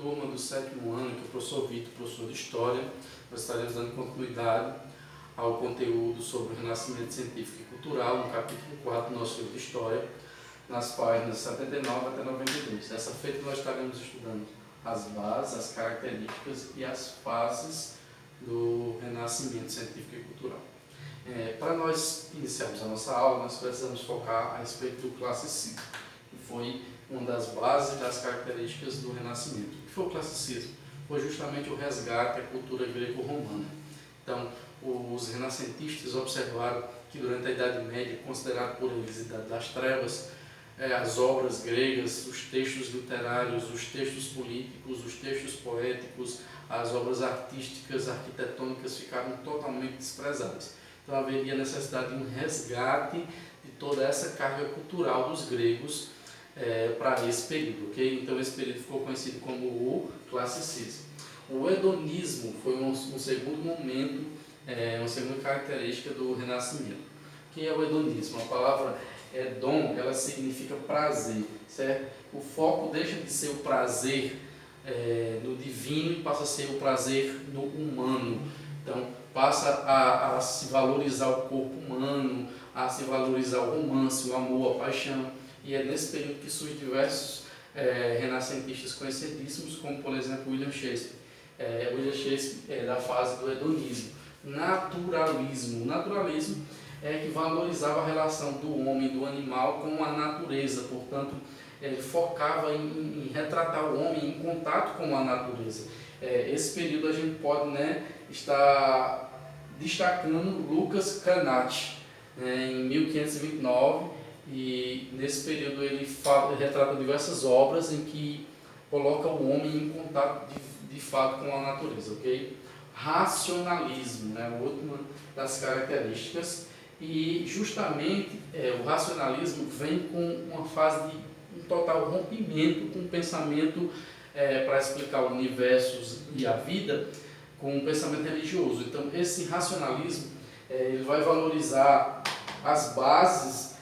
turma do 7º ano, que é o professor Vitor, professor de História. Nós estaremos dando continuidade ao conteúdo sobre o Renascimento Científico e Cultural, no capítulo 4 do nosso livro de História, nas páginas 79 até 92. Dessa feita nós estaremos estudando as bases, as características e as fases do Renascimento Científico e Cultural. Para nós iniciarmos a nossa aula, nós precisamos focar a respeito do classicismo, que foi uma das bases das características do Renascimento. O que foi o classicismo? Foi justamente o resgate à cultura greco-romana. Então, os renascentistas observaram que durante a Idade Média, considerado por eles a Idade das Trevas, as obras gregas, os textos literários, os textos políticos, os textos poéticos, as obras artísticas, arquitetônicas ficaram totalmente desprezadas. Então haveria necessidade de um resgate de toda essa carga cultural dos gregos para esse período, ok? Então esse período ficou conhecido como o classicismo. O hedonismo foi um segundo momento, uma segunda característica do Renascimento. O que é o hedonismo? A palavra hedon, ela significa prazer, certo? O foco deixa de ser o prazer no divino e passa a ser o prazer no humano. Então passa a se valorizar o corpo humano, a se valorizar o romance, o amor, a paixão. E é nesse período que surgem diversos renascentistas conhecidíssimos, como por exemplo William Shakespeare. William Shakespeare é da fase do hedonismo. Naturalismo. O naturalismo é que valorizava a relação do homem, do animal com a natureza. Portanto, ele focava em retratar o homem em contato com a natureza. Esse período a gente pode estar destacando Lucas Cranach, em 1529, e nesse período ele retrata diversas obras em que coloca o homem em contato de fato com a natureza, ok? Racionalismo, outra das características, e justamente o racionalismo vem com uma fase de um total rompimento com o pensamento para explicar o universo e a vida, com o pensamento religioso. Então esse racionalismo ele vai valorizar as bases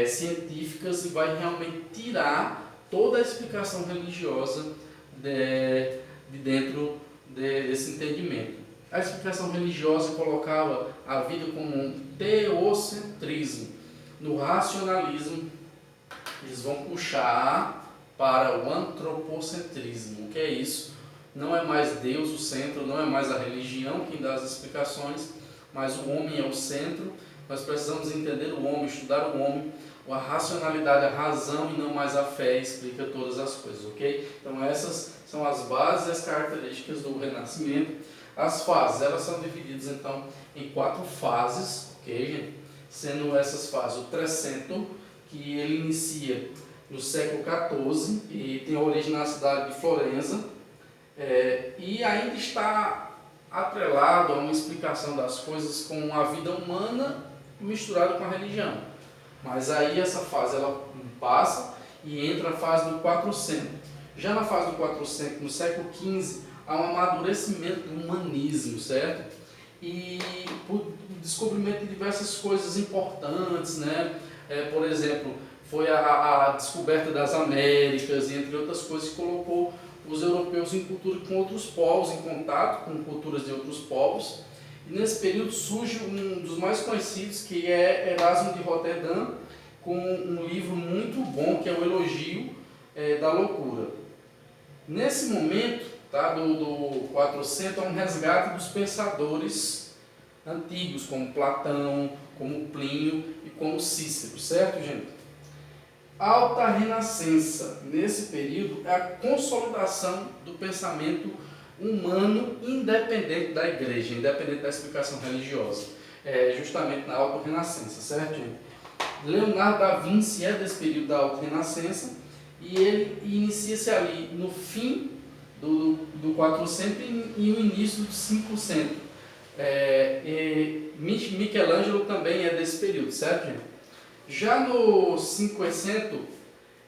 científicas e vai realmente tirar toda a explicação religiosa de dentro desse entendimento. A explicação religiosa colocava a vida como um teocentrismo. No racionalismo, eles vão puxar para o antropocentrismo. O que é isso? Não é mais Deus o centro, não é mais a religião quem dá as explicações, mas o homem é o centro. Nós precisamos entender o homem, estudar o homem. A racionalidade, a razão e não mais a fé explica todas as coisas, ok? Então essas são as bases e as características do Renascimento. As fases, elas são divididas então em 4 fases, ok, gente? Sendo essas fases o Trecento, que ele inicia no século XIV e tem origem na cidade de Florença, e ainda está atrelado a uma explicação das coisas com a vida humana misturada com a religião. Mas aí essa fase ela passa e entra a fase do 400. Já na fase do 400, no século XV, há um amadurecimento do humanismo, certo? E por descobrimento de diversas coisas importantes, por exemplo, foi a descoberta das Américas, entre outras coisas, que colocou os europeus em cultura com outros povos, em contato com culturas de outros povos. E nesse período surge um dos mais conhecidos, que é Erasmo de Roterdã, com um livro muito bom, que é o Elogio da Loucura. Nesse momento, do 400, há um resgate dos pensadores antigos, como Platão, como Plínio e como Cícero, certo, gente? Alta Renascença, nesse período, é a consolidação do pensamento humano independente da igreja, independente da explicação religiosa, justamente na Alta Renascença, certo, gente? Leonardo da Vinci é desse período da Alta Renascença e ele inicia-se ali no fim do 400 e no início do 500. Michelangelo também é desse período, certo, gente? Já no 500,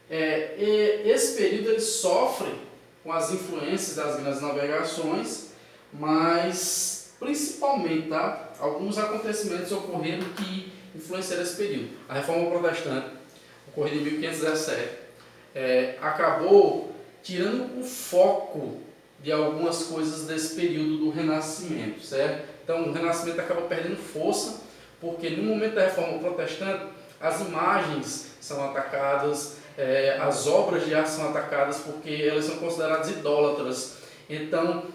esse período ele sofre com as influências das grandes navegações, mas principalmente alguns acontecimentos ocorreram que influenciaram esse período. A Reforma Protestante, ocorrida em 1517, acabou tirando o foco de algumas coisas desse período do Renascimento, certo? Então o Renascimento acaba perdendo força, porque no momento da Reforma Protestante as imagens são atacadas, as obras de arte são atacadas porque elas são consideradas idólatras. Então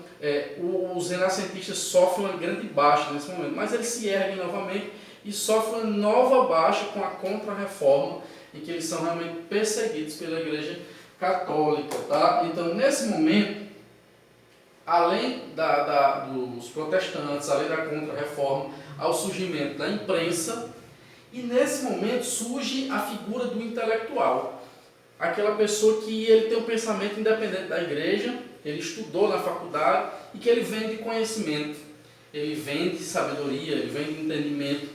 os renascentistas sofrem uma grande baixa nesse momento, mas eles se erguem novamente e sofrem uma nova baixa com a Contra-Reforma, em que eles são realmente perseguidos pela Igreja Católica, tá? Então nesse momento, além dos protestantes, além da Contra-Reforma, há o surgimento da imprensa, e nesse momento surge a figura do intelectual, aquela pessoa que ele tem um pensamento independente da igreja, ele estudou na faculdade e que ele vende conhecimento, ele vende sabedoria, ele vende entendimento.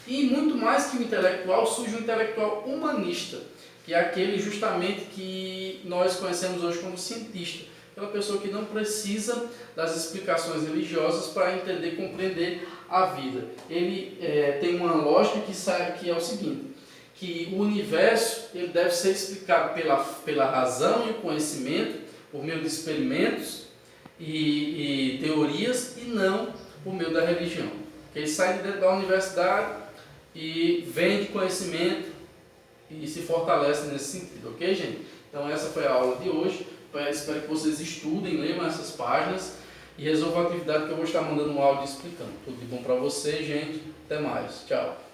E muito mais que o intelectual, surge um intelectual humanista, que é aquele justamente que nós conhecemos hoje como cientista, aquela pessoa que não precisa das explicações religiosas para entender e compreender a vida. Ele tem uma lógica que é o seguinte, que o universo ele deve ser explicado pela razão e o conhecimento, por meio de experimentos e teorias, e não por meio da religião. Ele sai de dentro da universidade e vende conhecimento e se fortalece nesse sentido, ok, gente? Então essa foi a aula de hoje. Espero que vocês estudem, leiam essas páginas e resolvam a atividade que eu vou estar mandando um áudio explicando. Tudo de bom para vocês, gente. Até mais. Tchau.